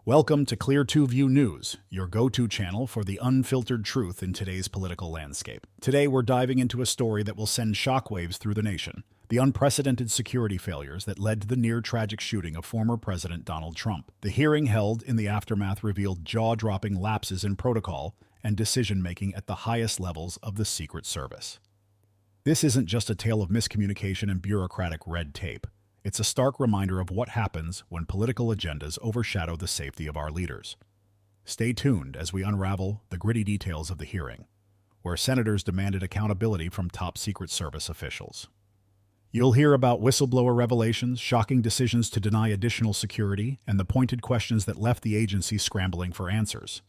Welcome to Clear 2 View News, your go-to channel for the unfiltered truth in today's political landscape. Today we're diving into a story that will send shockwaves through the nation. The unprecedented security failures that led to the near-tragic shooting of former President Donald Trump. The hearing held in the aftermath revealed jaw-dropping lapses in protocol and decision-making at the highest levels of the Secret Service. This isn't just a tale of miscommunication and bureaucratic red tape. It's a stark reminder of what happens when political agendas overshadow the safety of our leaders. Stay tuned as we unravel the gritty details of the hearing, where senators demanded accountability from top Secret Service officials. You'll hear about whistleblower revelations, shocking decisions to deny additional security, and the pointed questions that left the agency scrambling for answers.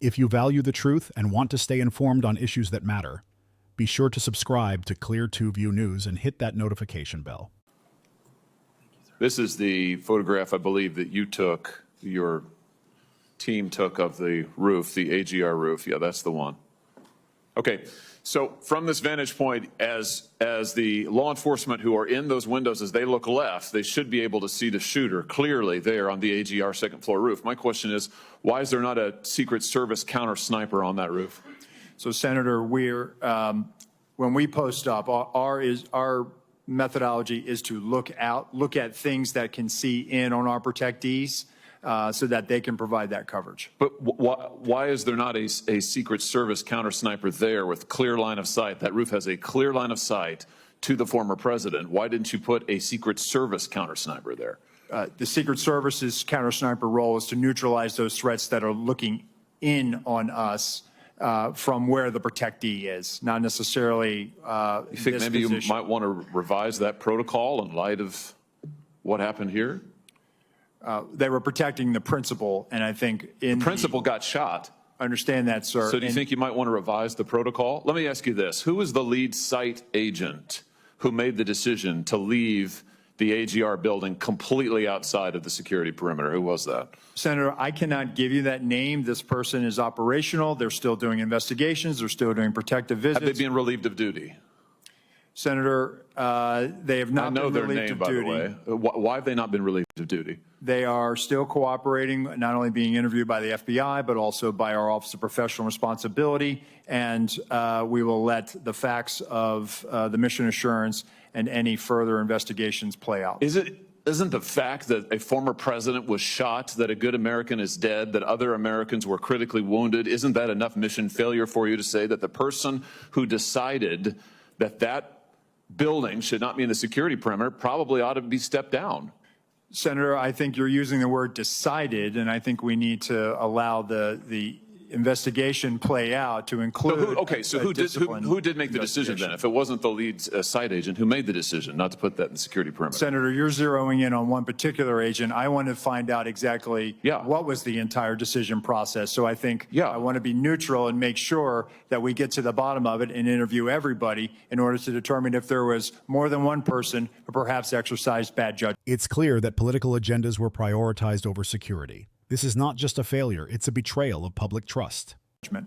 If you value the truth and want to stay informed on issues that matter, be sure to subscribe to Clear 2 View News and hit that notification bell. This is the photograph, I believe, that you took, your team took of the roof, the AGR roof. Yeah, that's the one. Okay, so from this vantage point, as the law enforcement who are in those windows, as they look left, they should be able to see the shooter clearly there on the AGR second floor roof. My question is, why is there not a Secret Service counter sniper on that roof? So, Senator, when we post up, our methodology is to look at things that can see in on our protectees so that they can provide that coverage. But why is there not a Secret Service counter sniper there with clear line of sight? That roof has a clear line of sight to the former president. Why didn't you put a Secret Service counter sniper there? The Secret Service's counter sniper role is to neutralize those threats that are looking in on us from where the protectee is, not necessarily you think maybe you might want to revise that protocol in light of what happened here? They were protecting the principal, and I think the principal got shot. I understand that, sir. So do you think you might want to revise the protocol? Let me ask you this. Who was the lead site agent who made the decision to leave the AGR building completely outside of the security perimeter? Who was that? Senator, I cannot give you that name. This person is operational. They're still doing investigations. They're still doing protective visits. Have they been relieved of duty? Senator, they have not been relieved of duty. I know their name, by the way. Why have they not been relieved of duty? They are still cooperating, not only being interviewed by the FBI, but also by our Office of Professional Responsibility. And we will let the facts of the mission assurance and any further investigations play out. Isn't the fact that a former president was shot, that a good American is dead, that other Americans were critically wounded, isn't that enough mission failure for you to say that the person who decided that that building should not be in the security perimeter probably ought to be stepped down? Senator, I think you're using the word decided, and I think we need to allow the investigation play out to include. So who did make the decision then? If it wasn't the lead site agent, who made the decision not to put that in the security perimeter? Senator, you're zeroing in on one particular agent. I want to find out exactly what was the entire decision process. So I think I want to be neutral and make sure that we get to the bottom of it and interview everybody in order to determine if there was more than one person who perhaps exercised bad judgment. It's clear that political agendas were prioritized over security. This is not just a failure, it's a betrayal of public trust.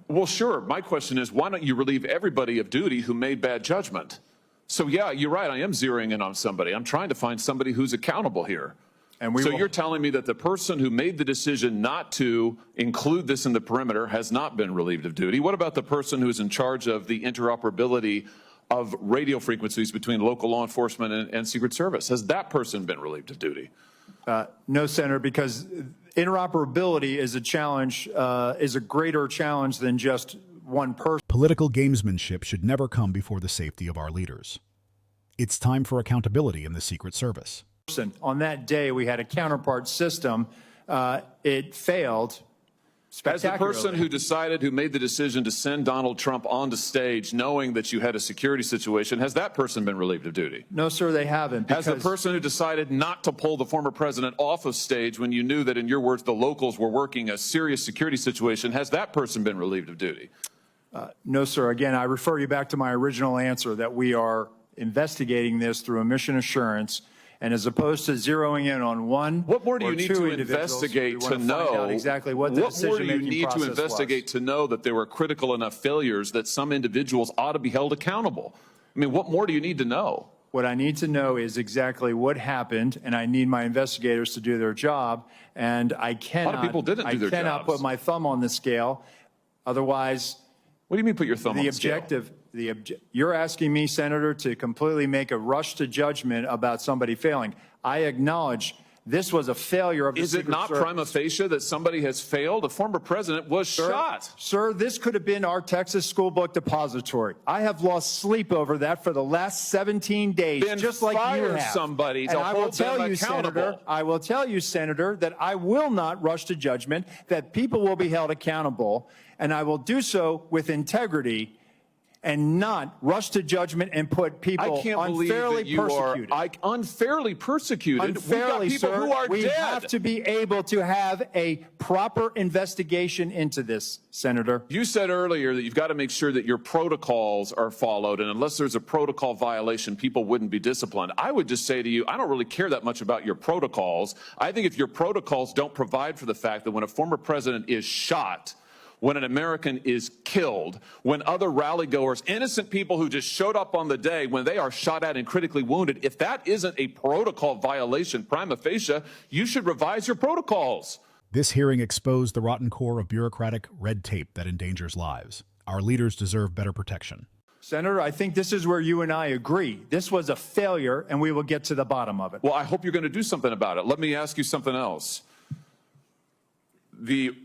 Well, sure. My question is, why don't you relieve everybody of duty who made bad judgment? So, yeah, you're right. I am zeroing in on somebody. I'm trying to find somebody who's accountable here. And you're telling me that the person who made the decision not to include this in the perimeter has not been relieved of duty. What about the person who's in charge of the interoperability of radio frequencies between local law enforcement and Secret Service? Has that person been relieved of duty? No, Senator, because interoperability is a challenge, is a greater challenge than just one person. Political gamesmanship should never come before the safety of our leaders. It's time for accountability in the Secret Service. On that day, we had a counterpart system. It failed. As the person who made the decision to send Donald Trump onto stage knowing that you had a security situation, has that person been relieved of duty? No, sir, they haven't. Has the person who decided not to pull the former president off of stage when you knew that, in your words, the locals were working a serious security situation, has that person been relieved of duty? No, sir. Again, I refer you back to my original answer that we are investigating this through a mission assurance. And as opposed to zeroing in on one, what more do you need to investigate to know exactly what the decision-making process was? What more do you need to investigate to know that there were critical enough failures that some individuals ought to be held accountable? I mean, what more do you need to know? What I need to know is exactly what happened, and I need my investigators to do their job. And I cannot, A lot of people didn't do their I cannot jobs. put my thumb on the scale. Otherwise, what do you mean put your thumb on the scale? You're asking me, Senator, to completely make a rush to judgment about somebody failing. I acknowledge this was a failure of the Secret Service. Is it not prima facie that somebody has failed? A former president was shot. Sir, this could have been our Texas school book depository. I have lost sleep over that for the last 17 days, Then just like you fire have. somebody to And I will hold them tell you, accountable. Senator, I will tell you, Senator, that I will not rush to judgment, that people will be held accountable, and I will do so with integrity and not rush to judgment and put people unfairly persecuted. Unfairly persecuted? Unfairly, We've got people who are we dead. have to be able to have a proper investigation into this, Senator. You said earlier that you've got to make sure that your protocols are followed, and unless there's a protocol violation, people wouldn't be disciplined. I would just say to you, I don't really care that much about your protocols. I think if your protocols don't provide for the fact that when a former president is shot, when an American is killed, when other rally-goers, innocent people who just showed up on the day, when they are shot at and critically wounded, if that isn't a protocol violation prima facie, you should revise your protocols. This hearing exposed the rotten core of bureaucratic red tape that endangers lives. Our leaders deserve better protection. Senator, I think this is where you and I agree. This was a failure, and we will get to the bottom of it. Well, I hope you're going to do something about it. Let me ask you something else. The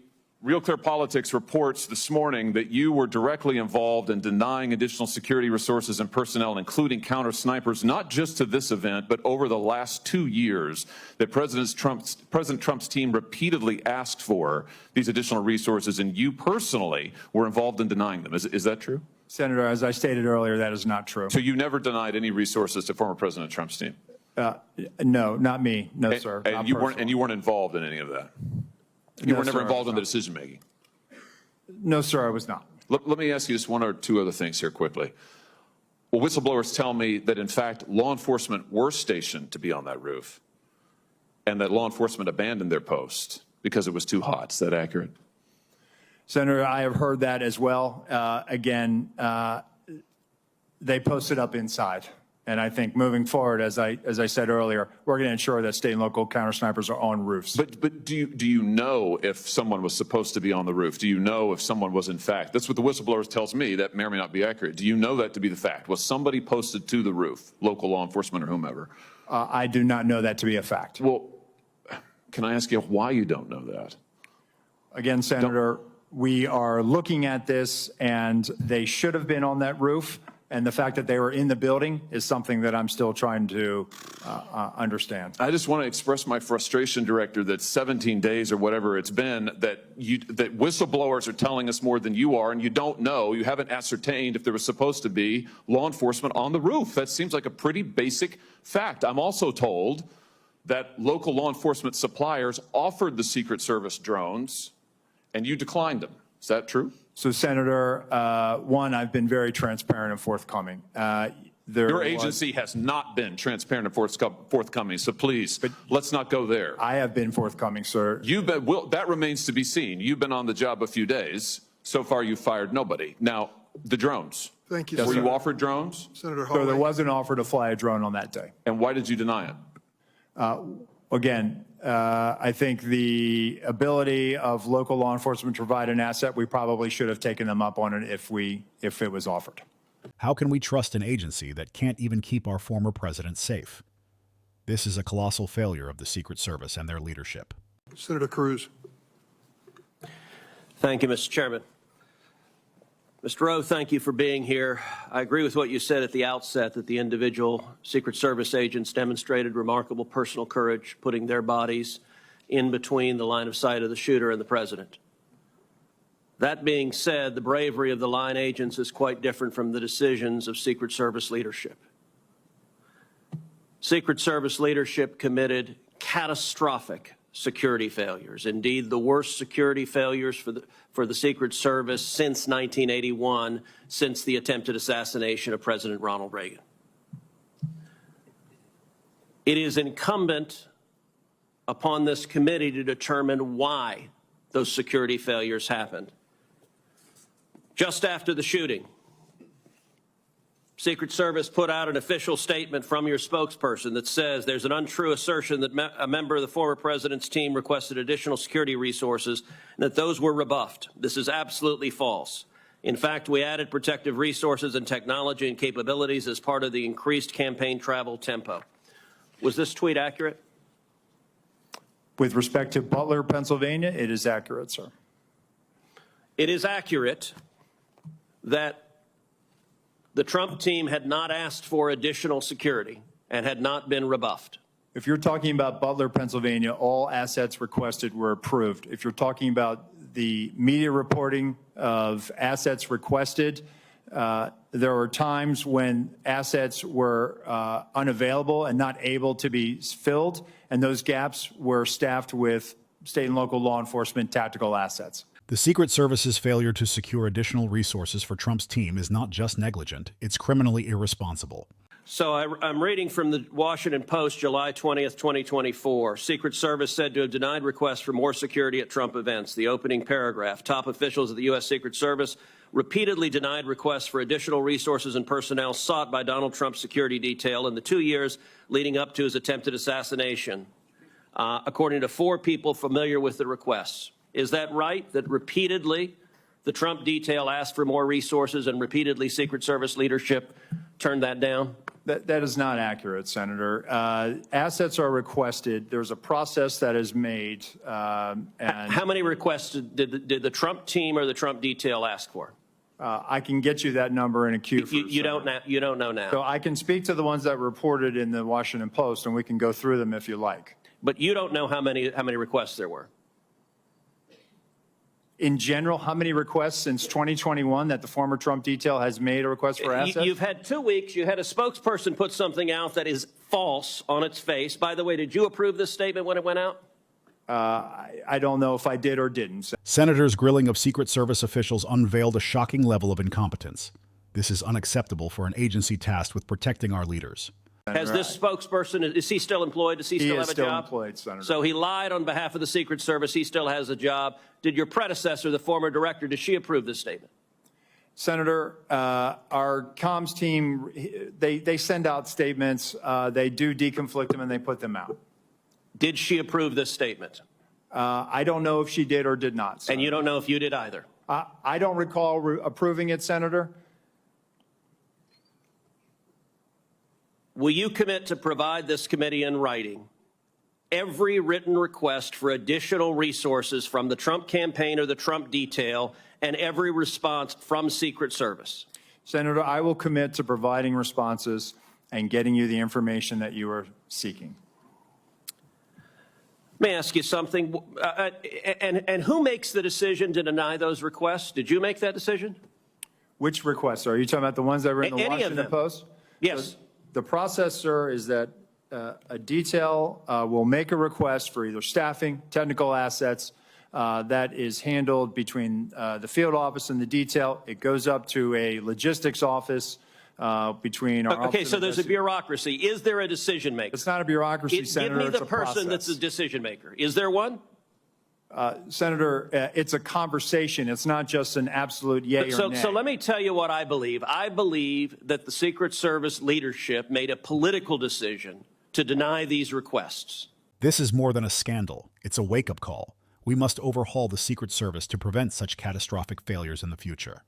Real Clear Politics reports this morning that you were directly involved in denying additional security resources and personnel, including counter snipers, not just to this event, but over the last 2 years, that President Trump's team repeatedly asked for these additional resources, and you personally were involved in denying them. Is that true? Senator, as I stated earlier, that is not true. So you never denied any resources to former President Trump's team? No, not me. No, sir. And you weren't involved in any of that? You were never involved in the decision-making? No, sir, I was not. Let me ask you just one or two other things here quickly. Well, whistleblowers tell me that, in fact, law enforcement were stationed to be on that roof and that law enforcement abandoned their post because it was too hot. Is that accurate? Senator, I have heard that as well. Again, they posted up inside. And I think moving forward, as I said earlier, we're going to ensure that state and local counter snipers are on roofs. But do you know if someone was supposed to be on the roof? Do you know if someone was in fact? That's what the whistleblowers tells me. That may or may not be accurate. Do you know that to be the fact? Was somebody posted to the roof, local law enforcement or whomever? I do not know that to be a fact. Well, can I ask you why you don't know that? Again, Senator, we are looking at this, and they should have been on that roof. And the fact that they were in the building is something that I'm still trying to understand. I just want to express my frustration, Director, that 17 days or whatever it's been, that whistleblowers are telling us more than you are, and you don't know, you haven't ascertained if there was supposed to be law enforcement on the roof. That seems like a pretty basic fact. I'm also told that local law enforcement suppliers offered the Secret Service drones, and you declined them. Is that true? So, Senator, one, I've been very transparent and forthcoming. Your agency has not been transparent and forthcoming, so please, let's not go there. I have been forthcoming, sir. That remains to be seen. You've been on the job a few days. So far, you've fired nobody. Now, the drones. Thank you, Were sir. you offered drones? Senator So there Hawley. was an offer to fly a drone on that day. And why did you deny it? Again, I think the ability of local law enforcement to provide an asset, we probably should have taken them up on it if it was offered. How can we trust an agency that can't even keep our former president safe? This is a colossal failure of the Secret Service and their leadership. Senator Cruz. Thank you, Mr. Chairman. Mr. Rowe, thank you for being here. I agree with what you said at the outset, that the individual Secret Service agents demonstrated remarkable personal courage, putting their bodies in between the line of sight of the shooter and the president. That being said, the bravery of the line agents is quite different from the decisions of Secret Service leadership. Secret Service leadership committed catastrophic security failures, indeed the worst security failures for the Secret Service since 1981, since the attempted assassination of President Ronald Reagan. It is incumbent upon this committee to determine why those security failures happened. Just after the shooting, Secret Service put out an official statement from your spokesperson that says there's an untrue assertion that a member of the former president's team requested additional security resources and that those were rebuffed. This is absolutely false. In fact, we added protective resources and technology and capabilities as part of the increased campaign travel tempo. Was this tweet accurate? With respect to Butler, Pennsylvania, it is accurate, sir. It is accurate that the Trump team had not asked for additional security and had not been rebuffed. If you're talking about Butler, Pennsylvania, all assets requested were approved. If you're talking about the media reporting of assets requested, there were times when assets were unavailable and not able to be filled, and those gaps were staffed with state and local law enforcement tactical assets. The Secret Service's failure to secure additional resources for Trump's team is not just negligent, it's criminally irresponsible. So I'm reading from the Washington Post, July 20th, 2024. Secret Service said to have denied requests for more security at Trump events. The opening paragraph, top officials of the U.S. Secret Service repeatedly denied requests for additional resources and personnel sought by Donald Trump's security detail in the 2 years leading up to his attempted assassination, according to 4 people familiar with the requests. Is that right, that repeatedly the Trump detail asked for more resources and repeatedly Secret Service leadership turned that down? That is not accurate, Senator. Assets are requested. There's a process that is made. And how many requests did the Trump team or the Trump detail ask for? I can get you that number in a queue. You don't know now. So I can speak to the ones that reported in the Washington Post, and we can go through them if you like. But you don't know how many requests there were. In general, how many requests since 2021 that the former Trump detail has made a request for assets? You've had 2 weeks. You had a spokesperson put something out that is false on its face. By the way, did you approve this statement when it went out? I don't know if I did or didn't. Senators' grilling of Secret Service officials unveiled a shocking level of incompetence. This is unacceptable for an agency tasked with protecting our leaders. Has this spokesperson, is he still employed? Does he still have a job? He is still employed, Senator. So he lied on behalf of the Secret Service. He still has a job. Did your predecessor, the former director, did she approve this statement? Senator, our comms team, they send out statements. They do deconflict them and they put them out. Did she approve this statement? I don't know if she did or did not, Senator. And you don't know if you did either? I don't recall approving it, Senator. Will you commit to provide this committee in writing every written request for additional resources from the Trump campaign or the Trump detail and every response from Secret Service? Senator, I will commit to providing responses and getting you the information that you are seeking. May I ask you something? And who makes the decision to deny those requests? Did you make that decision? Which requests? Are you talking about the ones that were in the Washington Post? Yes. So the process, sir, is that a detail will make a request for either staffing, technical assets, that is handled between the field office and the detail. It goes up to a logistics office between our Okay, so there's a bureaucracy. Is there a decision maker? It's not a bureaucracy, Senator. Give me the it's a person process. that's a decision maker. Is there one? Senator, it's a conversation. It's not just an absolute yay or nay. So let me tell you what I believe. I believe that the Secret Service leadership made a political decision to deny these requests. This is more than a scandal. It's a wake-up call. We must overhaul the Secret Service to prevent such catastrophic failures in the future.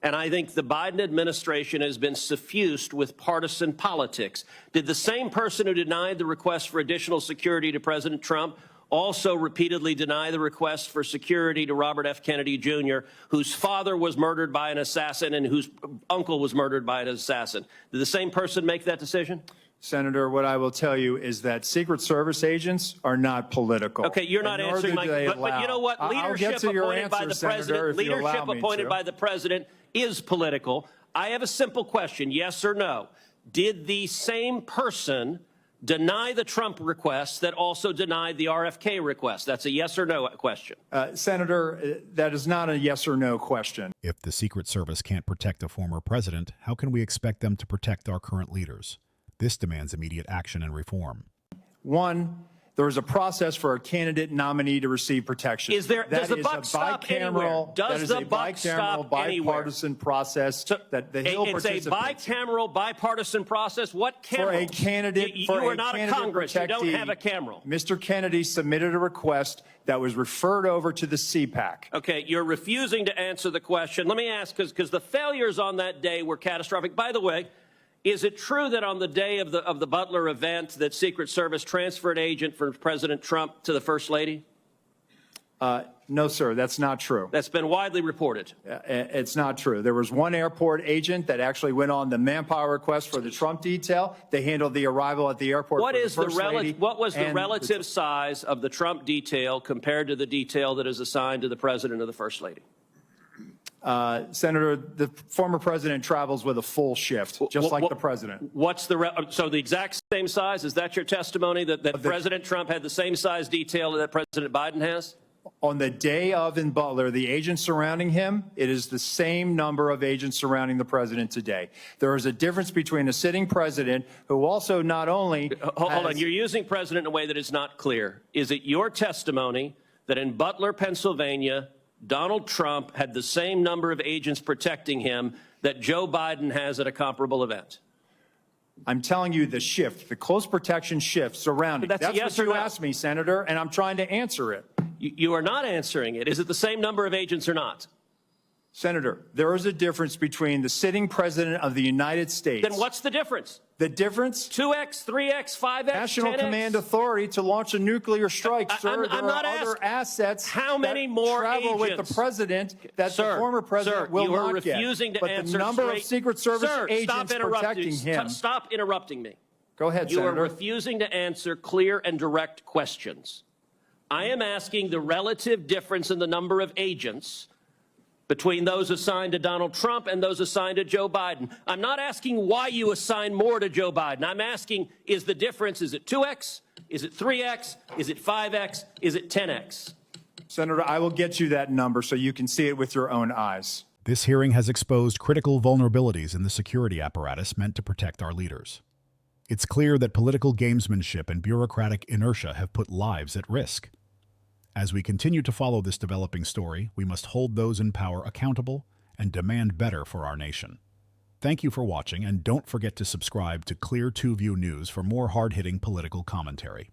And I think the Biden administration has been suffused with partisan politics. Did the same person who denied the request for additional security to President Trump also repeatedly deny the request for security to Robert F. Kennedy, Jr., whose father was murdered by an assassin and whose uncle was murdered by an assassin? Did the same person make that decision? Senator, what I will tell you is that Secret Service agents are not political. Okay, you're not answering my question. But you know what? Leadership appointed by the president, leadership appointed by the president is political. I have a simple question, yes or no. Did the same person deny the Trump request that also denied the RFK request? That's a yes or no question. Senator, that is not a yes or no question. If the Secret Service can't protect a former president, how can we expect them to protect our current leaders? This demands immediate action and reform. One, There is a process for a candidate nominee to receive protection. Does the buck stop anywhere? Does the buck stop anywhere? Bipartisan process that the Hill participates. It's a bicameral, bipartisan process. What cameral? For a candidate, you are not a Congress. You don't have a cameral. Mr. Kennedy submitted a request that was referred over to the CPAC. Okay, you're refusing to answer the question. Let me ask, because the failures on that day were catastrophic. By the way, is it true that on the day of the Butler event that Secret Service transferred agent from President Trump to the First Lady? No, sir, that's not true. That's been widely reported. It's not true. There was one airport agent that actually went on the manpower request for the Trump detail. They handled the arrival at the airport. What was the relative size of the Trump detail compared to the detail that is assigned to the President or the First Lady? Senator, the former president travels with a full shift, just like the president. So the exact same size? Is that your testimony, that President Trump had the same size detail that President Biden has? On the day of in Butler, the agents surrounding him, it is the same number of agents surrounding the president today. There is a difference between a sitting president who also not only Hold on, you're using president in a way that is not clear. Is it your testimony that in Butler, Pennsylvania, Donald Trump had the same number of agents protecting him that Joe Biden has at a comparable event? I'm telling you the shift, the close protection shift surrounding. That's yes what you or no? asked me, Senator, and I'm trying to answer it. You are not answering it. Is it the same number of agents or not? Senator, there is a difference between the sitting president of the United States. Then what's the difference? The difference? 2x, 3x, 5x, National 10x? Command Authority to launch a nuclear strike, sir. I'm not there are other assets how many more travel agents? with the president that the former president will you are not get. refusing to but answer the number of Secret Service agents protecting him. Stop interrupting me. Go ahead, You Senator. are refusing to answer clear and direct questions. I am asking the relative difference in the number of agents between those assigned to Donald Trump and those assigned to Joe Biden. I'm not asking why you assign more to Joe Biden. I'm asking, is the difference, is it 2x? Is it 3x? Is it 5x? Is it 10x? Senator, I will get you that number so you can see it with your own eyes. This hearing has exposed critical vulnerabilities in the security apparatus meant to protect our leaders. It's clear that political gamesmanship and bureaucratic inertia have put lives at risk. As we continue to follow this developing story, we must hold those in power accountable and demand better for our nation. Thank you for watching, and don't forget to subscribe to Clear 2 View News for more hard-hitting political commentary.